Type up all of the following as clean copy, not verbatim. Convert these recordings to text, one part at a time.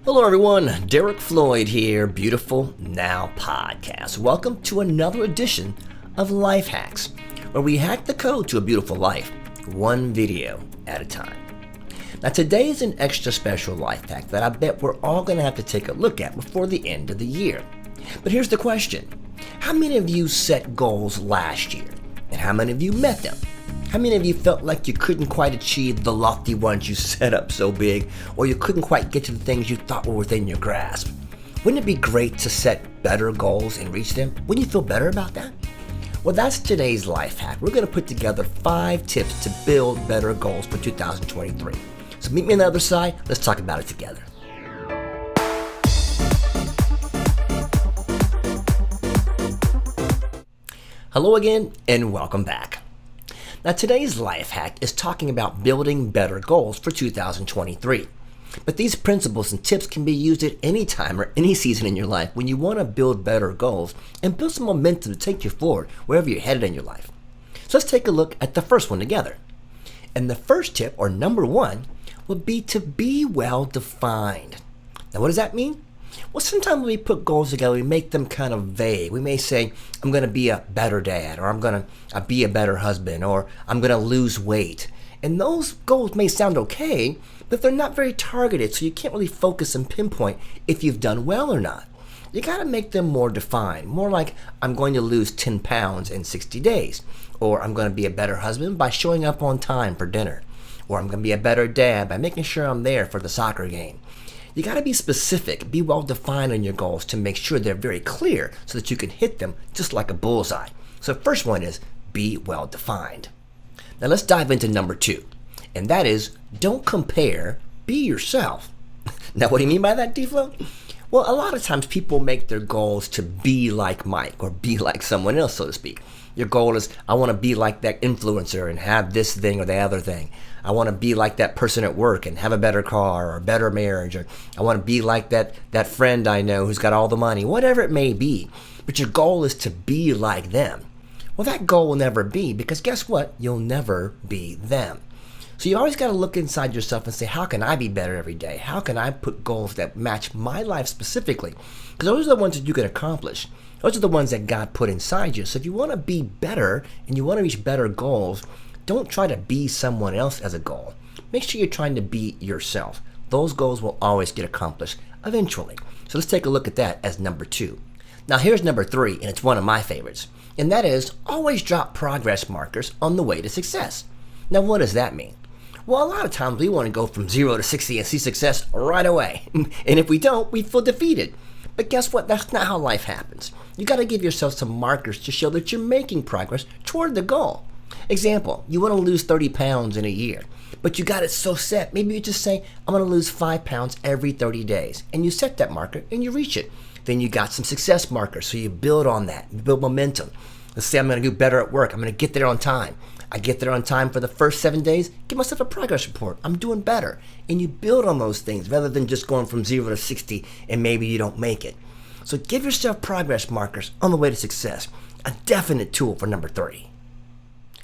Hello everyone, Derek Floyd here, Beautiful Now Podcast. Welcome to another edition of Life Hacks, where we hack the code to a beautiful life, one video at a time. Now today is an extra special life hack that I bet we're all going to have to take a look at before the end of the year. But here's the question. How many of you set goals last year? And how many of you met them? How many of you felt like you couldn't quite achieve the lofty ones you set up so big, or you couldn't quite get to the things you thought were within your grasp? Wouldn't it be great to set better goals and reach them? Wouldn't you feel better about that? Well, that's today's life hack. We're going to put together 5 tips to build better goals for 2023. So meet me on the other side. Let's talk about it together. Hello again, and welcome back. Now today's life hack is talking about building better goals for 2023. But these principles and tips can be used at any time or any season in your life when you want to build better goals and build some momentum to take you forward wherever you're headed in your life. So let's take a look at the first one together. And the first tip, or number 1, would be to be well defined. Now what does that mean? Well, sometimes when we put goals together, we make them kind of vague. We may say, I'm going to be a better dad, or I'm going to be a better husband, or I'm going to lose weight. And those goals may sound okay, but they're not very targeted, so you can't really focus and pinpoint if you've done well or not. You got to make them more defined, more like I'm going to lose 10 pounds in 60 days, or I'm going to be a better husband by showing up on time for dinner, or I'm going to be a better dad by making sure I'm there for the soccer game. You got to be specific, be well defined on your goals to make sure they're very clear so that you can hit them just like a bullseye. So the first one is be well defined. Now let's dive into number 2, and that is don't compare, be yourself. Now what do you mean by that, D-Flow? Well, a lot of times people make their goals to be like Mike or be like someone else, so to speak. Your goal is, I want to be like that influencer and have this thing or the other thing. I want to be like that person at work and have a better car or a better marriage. Or I want to be like that friend I know who's got all the money, whatever it may be. But your goal is to be like them. Well, that goal will never be, because guess what? You'll never be them. So you always got to look inside yourself and say, how can I be better every day? How can I put goals that match my life specifically? Because those are the ones that you can accomplish. Those are the ones that God put inside you. So if you want to be better and you want to reach better goals, don't try to be someone else as a goal. Make sure you're trying to be yourself. Those goals will always get accomplished eventually. So let's take a look at that as number 2. Now here's number 3, and it's one of my favorites. And that is always drop progress markers on the way to success. Now what does that mean? Well, a lot of times we want to go from 0 to 60 and see success right away. And if we don't, we feel defeated. But guess what? That's not how life happens. You got to give yourself some markers to show that you're making progress toward the goal. Example, you want to lose 30 pounds in a year, but you got it so set. Maybe you just say, I'm going to lose 5 pounds every 30 days. And you set that marker and you reach it. Then you got some success markers. So you build on that. You build momentum. Let's say I'm going to do better at work. I'm going to get there on time. I get there on time for the first 7 days, give myself a progress report. I'm doing better. And you build on those things rather than just going from 0 to 60 and maybe you don't make it. So give yourself progress markers on the way to success. A definite tool for number 3.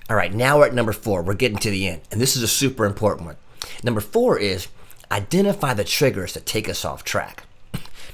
All right, now we're at number 4. We're getting to the end, and this is a super important one. Number 4 is identify the triggers that take us off track.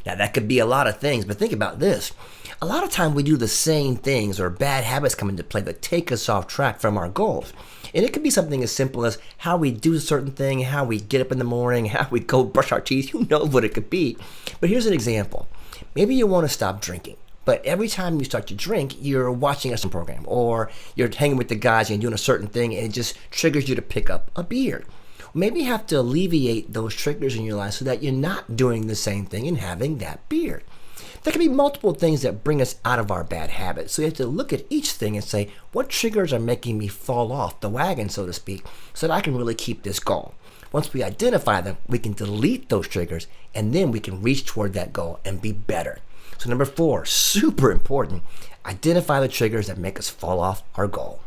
Now, that could be a lot of things, but think about this. A lot of time we do the same things, or bad habits come into play that take us off track from our goals. And it could be something as simple as how we do a certain thing, how we get up in the morning, how we go brush our teeth. Who knows what it could be? But here's an example. Maybe you want to stop drinking, but every time you start to drink, you're watching a program, or you're hanging with the guys and doing a certain thing, and it just triggers you to pick up a beer. Maybe you have to alleviate those triggers in your life so that you're not doing the same thing and having that beer. There can be multiple things that bring us out of our bad habits. So you have to look at each thing and say, what triggers are making me fall off the wagon, so to speak, so that I can really keep this goal. Once we identify them, we can delete those triggers, and then we can reach toward that goal and be better. So number 4, super important, identify the triggers that make us fall off our goal.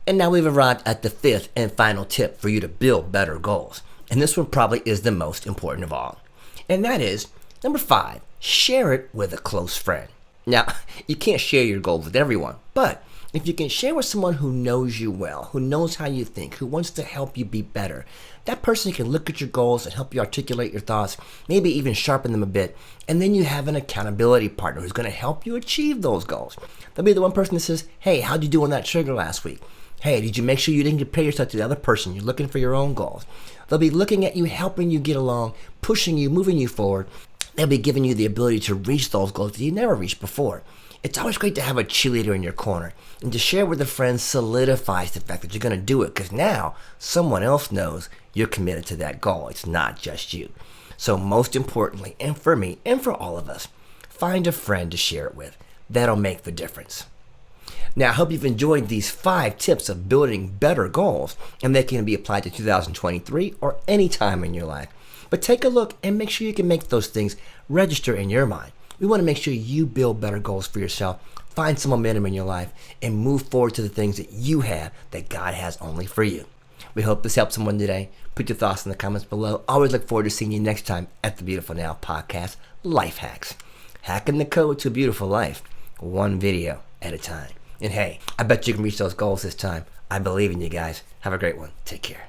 And now we've arrived at the 5th and final tip for you to build better goals. And this one probably is the most important of all. And that is, number 5, share it with a close friend. Now, you can't share your goals with everyone, but If you can share with someone who knows you well, who knows how you think, who wants to help you be better, that person can look at your goals and help you articulate your thoughts, maybe even sharpen them a bit, and then you have an accountability partner who's going to help you achieve those goals. They'll be the one person that says, hey, how'd you do on that trigger last week? Hey, did you make sure you didn't compare yourself to the other person? You're looking for your own goals. They'll be looking at you, helping you get along, pushing you, moving you forward. They'll be giving you the ability to reach those goals that you never reached before. It's always great to have a cheerleader in your corner, and to share with a friend solidifies the fact that you're going to do it, because now someone else knows you're committed to that goal. It's not just you. So most importantly, and for me, and for all of us, find a friend to share it with. That'll make the difference. Now, I hope you've enjoyed these 5 tips of building better goals, and they can be applied to 2023 or any time in your life. But take a look and make sure you can make those things register in your mind. We want to make sure you build better goals for yourself, find some momentum in your life, and move forward to the things that you have that God has only for you. We hope this helped someone today. Put your thoughts in the comments below. Always look forward to seeing you next time at the Beautiful Now podcast, Life Hacks. Hacking the code to a beautiful life, one video at a time. And hey, I bet you can reach those goals this time. I believe in you guys. Have a great one. Take care.